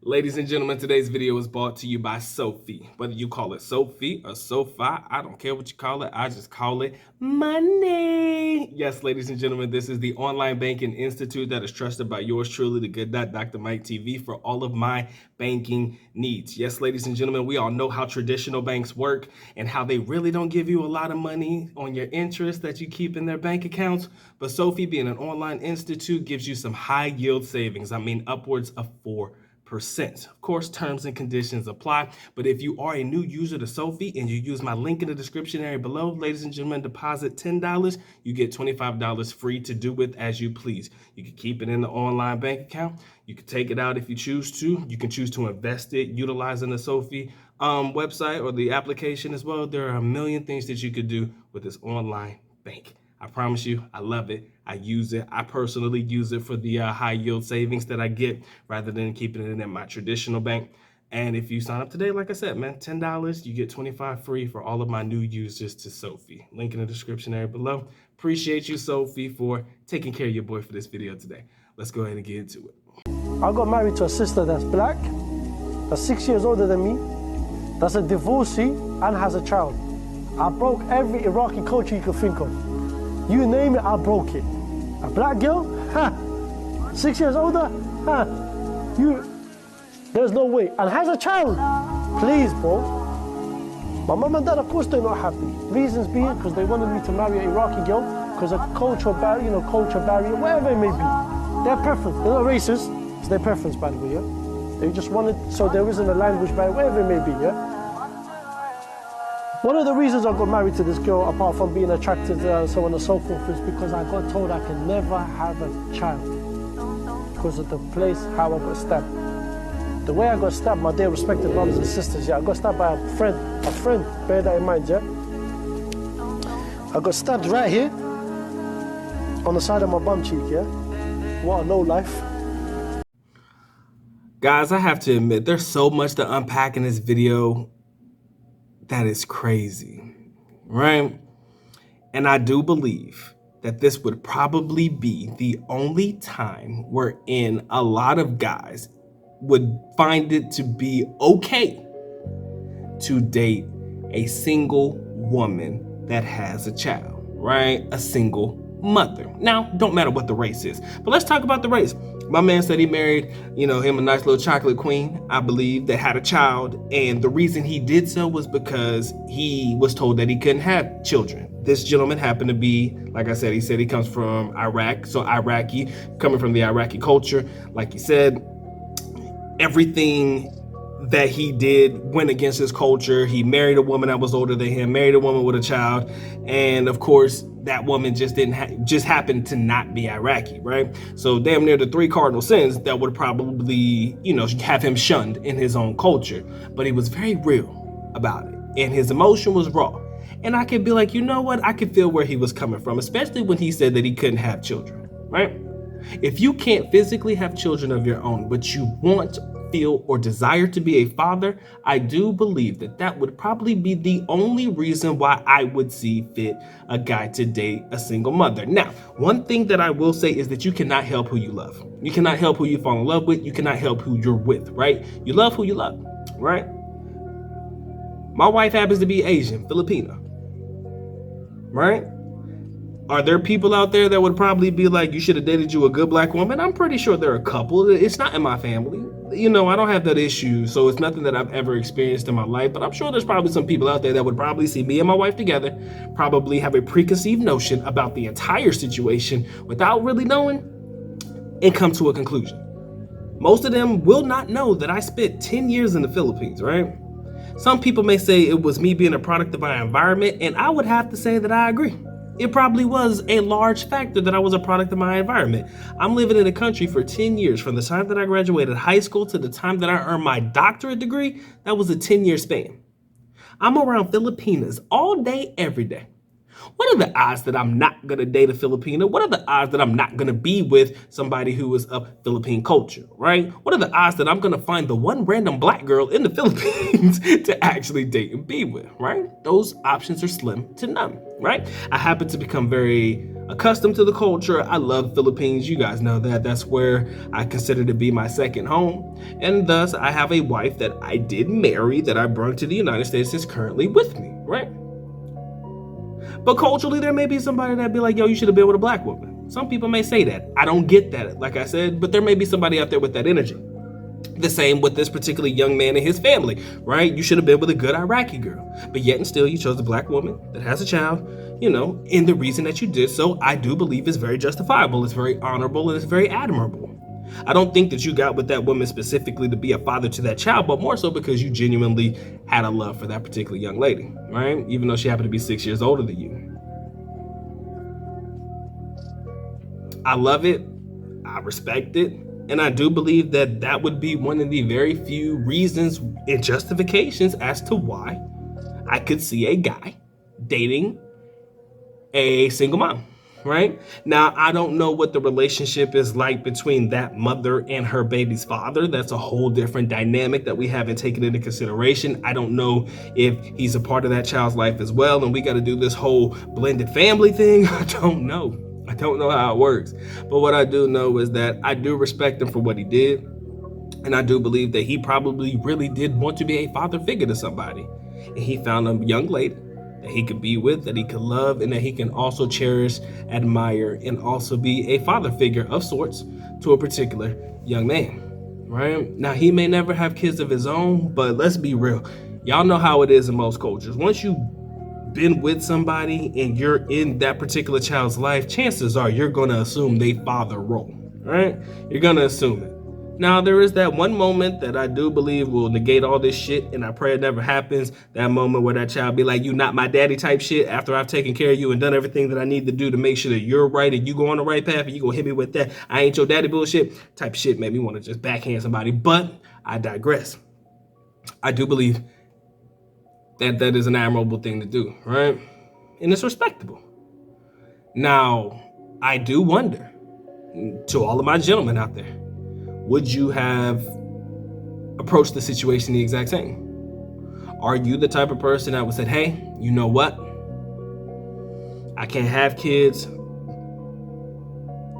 Ladies and gentlemen, today's video is brought to you by Sophie. Whether you call it Sophie or Sophie, I don't care what you call it. I just call it money. Yes, ladies and gentlemen, this is the online banking institute that is trusted by yours truly, the good Dr. Mike TV, for all of my banking needs. Yes, ladies and gentlemen, we all know how traditional banks work and how they really don't give you a lot of money on your interest that you keep in their bank accounts. But Sophie, being an online institute, gives you some high yield savings. I mean, upwards of 4%. Of course, terms and conditions apply. But if you are a new user to Sophie and you use my link in the description area below, ladies and gentlemen, deposit $10, you get $25 free to do with as you please. You can keep it in the online bank account. You can take it out if you choose to. You can choose to invest it utilizing the Sophie website or the application as well. There are a million things that you could do with this online bank. I promise you, I love it. I use it. I personally use it for the high yield savings that I get rather than keeping it in my traditional bank. And if you sign up today, like I said, man, $10, you get 25 free for all of my new users to Sophie. Link in the description area below. Appreciate you, Sophie, for taking care of your boy for this video today. Let's go ahead and get into it. I got married to a sister that's black, that's 6 years older than me, that's a divorcee and has a child. I broke every Iraqi culture you can think of. You name it, I broke it. A black girl? Ha! 6 years older? Ha! There's no way. And has a child. Please, bro. My mum and dad, of course, they're not happy. Reasons being, because they wanted me to marry an Iraqi girl, because of cultural barrier, culture barrier, whatever it may be. Their preference. They're not racist. It's their preference, by the way, yeah? They just wanted, so there isn't a language barrier, whatever it may be, yeah? One of the reasons I got married to this girl, apart from being attracted to her, so on and so forth, is because I got told I could never have a child because of the place how I got stabbed. The way I got stabbed, my dear respected brothers and sisters, yeah, I got stabbed by a friend, bear that in mind, yeah? I got stabbed right here, on the side of my bum cheek, yeah? What a low life. Guys, I have to admit, there's so much to unpack in this video. That is crazy, right? And I do believe that this would probably be the only time wherein a lot of guys would find it to be okay to date a single woman that has a child, right? A single mother. Now, don't matter what the race is, but let's talk about the race. My man said he married, him a nice little chocolate queen, I believe, that had a child. And the reason he did so was because he was told that he couldn't have children. This gentleman happened to be, like I said, he comes from Iraq. So Iraqi, coming from the Iraqi culture, like he said, everything that he did went against his culture. He married a woman that was older than him, married a woman with a child. And of course, that woman just happened to not be Iraqi, right? So damn near the 3 cardinal sins that would probably, have him shunned in his own culture. But he was very real about it. And his emotion was raw. And I could be like, you know what? I could feel where he was coming from, especially when he said that he couldn't have children, right? If you can't physically have children of your own, but you want, feel, or desire to be a father, I do believe that that would probably be the only reason why I would see fit a guy to date a single mother. Now, one thing that I will say is that you cannot help who you love. You cannot help who you fall in love with. You cannot help who you're with, right? You love who you love, right? My wife happens to be Asian, Filipino, right? Are there people out there that would probably be like, you should have dated you a good black woman? I'm pretty sure there are a couple. It's not in my family. I don't have that issue, so it's nothing that I've ever experienced in my life, but I'm sure there's probably some people out there that would probably see me and my wife together, probably have a preconceived notion about the entire situation without really knowing, and come to a conclusion. Most of them will not know that I spent 10 years in the Philippines, right? Some people may say it was me being a product of my environment, and I would have to say that I agree. It probably was a large factor that I was a product of my environment. I'm living in the country for 10 years. From the time that I graduated high school to the time that I earned my doctorate degree, that was a 10-year span. I'm around Filipinas all day, every day. What are the odds that I'm not going to date a Filipino? What are the odds that I'm not going to be with somebody who is of Philippine culture, right? What are the odds that I'm going to find the one random black girl in the Philippines to actually date and be with, right? Those options are slim to none, right? I happen to become very accustomed to the culture. I love Philippines. You guys know that. That's where I consider to be my second home. And thus, I have a wife that I did marry, that I brought to the United States, is currently with me, right? But culturally, there may be somebody that'd be like, yo, you should have been with a black woman. Some people may say that. I don't get that, like I said, but there may be somebody out there with that energy. The same with this particular young man and his family, right? You should have been with a good Iraqi girl, but yet and still you chose a black woman that has a child, and the reason that you did so, I do believe, is very justifiable. It's very honorable, and it's very admirable. I don't think that you got with that woman specifically to be a father to that child, but more so because you genuinely had a love for that particular young lady, right? Even though she happened to be 6 years older than you. I love it. I respect it. And I do believe that that would be one of the very few reasons and justifications as to why I could see a guy dating a single mom, right? Now, I don't know what the relationship is like between that mother and her baby's father. That's a whole different dynamic that we haven't taken into consideration. I don't know if he's a part of that child's life as well, and we got to do this whole blended family thing. I don't know how it works. But what I do know is that I do respect him for what he did. And I do believe that he probably really did want to be a father figure to somebody. And he found a young lady that he could be with, that he could love, and that he can also cherish, admire, and also be a father figure of sorts to a particular young man, right? Now, he may never have kids of his own, but let's be real. Y'all know how it is in most cultures. Once you've been with somebody and you're in that particular child's life, chances are you're going to assume they father role, right? You're going to assume it. Now, there is that one moment that I do believe will negate all this shit, and I pray it never happens. That moment where that child be like, you not my daddy type shit, after I've taken care of you and done everything that I need to do to make sure that you're right and you go on the right path, and you gonna hit me with that I ain't your daddy bullshit type shit made me want to just backhand somebody. But I digress. I do believe that is an admirable thing to do, right? And it's respectable. Now, I do wonder, to all of my gentlemen out there, would you have approached the situation the exact same? Are you the type of person that would say, hey, you know what? I can't have kids.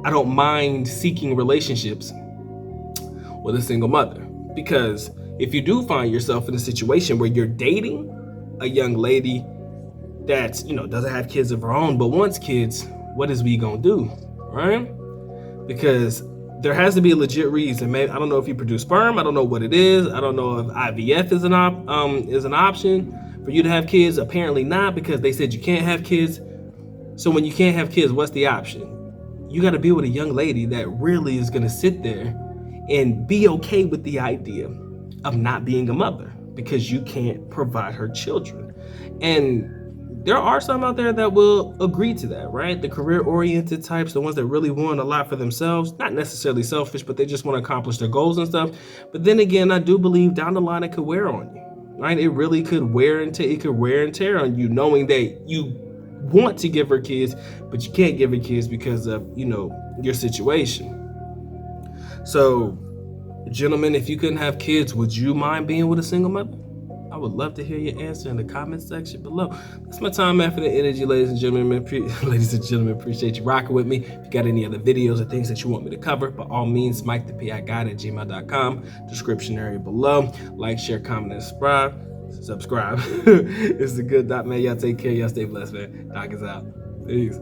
I don't mind seeking relationships with a single mother. Because if you do find yourself in a situation where you're dating a young lady that, doesn't have kids of her own, but wants kids, what is we gonna do, right? Because there has to be a legit reason. Maybe, I don't know if you produce sperm. I don't know what it is. I don't know if IVF is an option for you to have kids. Apparently not, because they said you can't have kids. So when you can't have kids, what's the option? You got to be with a young lady that really is going to sit there and be okay with the idea of not being a mother because you can't provide her children. And there are some out there that will agree to that, right? The career-oriented types, the ones that really want a lot for themselves, not necessarily selfish, but they just want to accomplish their goals and stuff. But then again, I do believe down the line it could wear on you, right? It really could wear and tear on you, knowing that you want to give her kids, but you can't give her kids because of, your situation. So, gentlemen, if you couldn't have kids, would you mind being with a single mother? I would love to hear your answer in the comment section below. That's my time, man, for the energy, ladies and gentlemen. Ladies and gentlemen, appreciate you rocking with me. If you got any other videos or things that you want me to cover, by all means, MikeThePIGuide@gmail.com. Description area below. Like, share, comment, and subscribe. It's the good dot, man. Y'all take care. Y'all stay blessed, man. Doc is out. Peace.